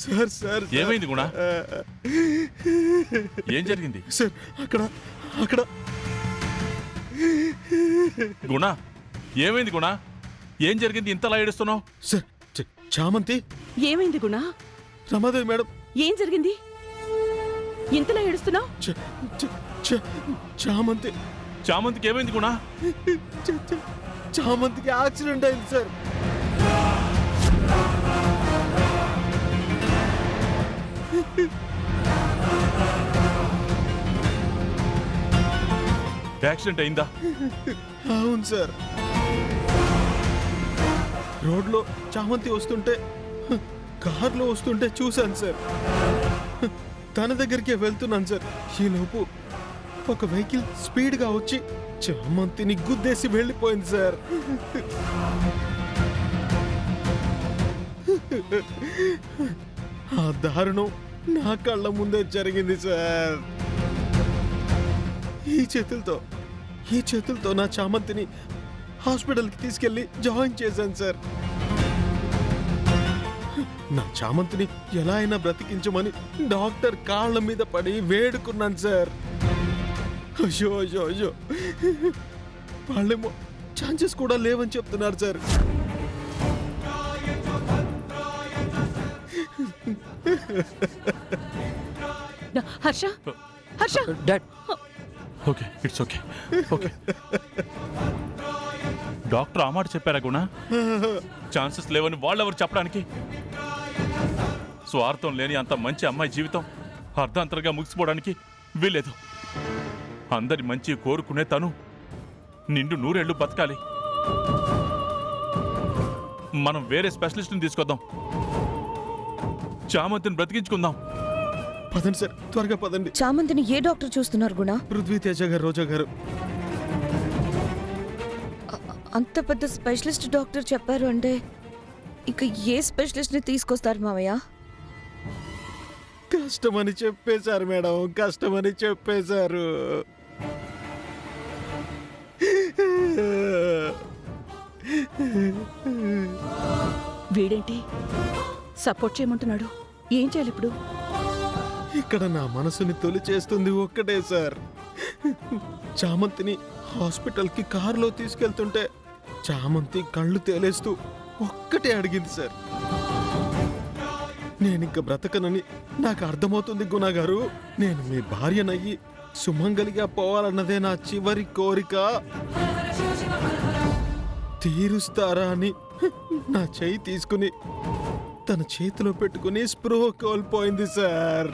Sir sir ఏమైంది గుణ? ఏం జరిగింది సార్? అక్కడ అక్కడ గుణ, ఏమైంది గుణ? ఏం జరిగింది? ఇంతలా ఏడుస్తున్నావు? సార్ చామంతి. ఏమైంది గుణ? రమాదేవి మేడం. ఏం జరిగింది? ఇంతలా ఏడుస్తున్నావు? చామంతి. చామంతికి ఏమైంది గుణ? చామంతికి యాక్సిడెంట్ అయింది సార్. యాక్సిడెంట్ అయిందా? అవును సార్. రోడ్లో చామంతి వస్తుంటే, కార్లో వస్తుంటే చూశాను సార్. తన దగ్గరికి వెళ్తున్నాను సార్. ఈలోపు ఒక వెహికల్ స్పీడ్గా వచ్చి చామంతిని గుద్దేసి వెళ్ళిపోయింది సార్. ఆ దారుణం నా కళ్ళ ముందే జరిగింది సార్. ఈ చేతులతో నా చామంతిని హాస్పిటల్కి తీసుకెళ్లి జాయిన్ చేశాను సార్. నా చామంతిని ఎలా అయినా బ్రతికించమని డాక్టర్ కాళ్ళ మీద పడి వేడుకున్నాను సార్. అయ్యో అయ్యో అయ్యో, వాళ్ళేమో ఛాన్సెస్ కూడా లేవని చెప్తున్నారు sir. Harsha, Harsha, dad. Okay, it's okay. Okay, doctor ఆ మాట చెప్పారా గుణ? ఛాన్సెస్ లేవని వాళ్ళెవరు చెప్పడానికి? స్వార్థం లేని అంత మంచి అమ్మాయి జీవితం అర్ధాంతరంగా ముగిసిపోవడానికి వీల్లేదు. అందరి మంచి కోరుకునే తను నిండు 100 ఏళ్ళు బతకాలి. మనం వేరే స్పెషలిస్ట్ని తీసుకొద్దాం, చామంతిని బ్రతికించుకుందాం. పదండి సార్, త్వరగా పదండి. చామంతిని ఏ డాక్టర్ చూస్తున్నారు గుణ? పృథ్వీ తేజ గారు, రోజా గారు. అంత పెద్ద స్పెషలిస్ట్ డాక్టర్ చెప్పారు అంటే ఇక ఏ స్పెషలిస్ట్ ని తీసుకొస్తారు మావయ్య? కష్టమని చెప్పేశారు మేడం, కష్టమని చెప్పేశారు. వీడేంటి సపోర్ట్ చేయమంటున్నాడు? ఏం చేయాలి ఇప్పుడు? ఇక్కడ నా మనసుని తొలి చేస్తుంది ఒక్కటే సార్. చామంతిని హాస్పిటల్కి కారులో తీసుకెళ్తుంటే చామంతి కళ్ళు తేలేస్తూ ఒక్కటే అడిగింది సార్, నేనింక బ్రతకనని నాకు అర్థమవుతుంది గుణ గారు. నేను మీ భార్యనయ్యి సుమంగలిగా పోవాలన్నదే నా చివరి కోరిక. తీరుస్తారా అని నా చెయ్యి తీసుకుని తన చేతిలో పెట్టుకుని స్పృహ కోల్పోయింది సార్.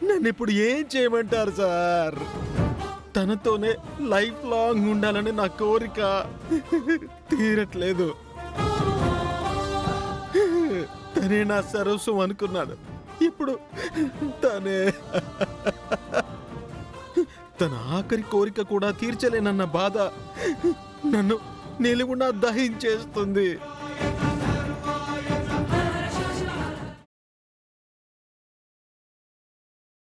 నన్ను ఇప్పుడు ఏం చేయమంటారు సార్? తనతోనే లైఫ్ లాంగ్ ఉండాలని నా కోరిక తీరట్లేదు. తనే నా సర్వస్వం అనుకున్నాడు, ఇప్పుడు తన ఆఖరి కోరిక కూడా తీర్చలేనన్న బాధ నన్ను నిలువునా దహించేస్తుంది.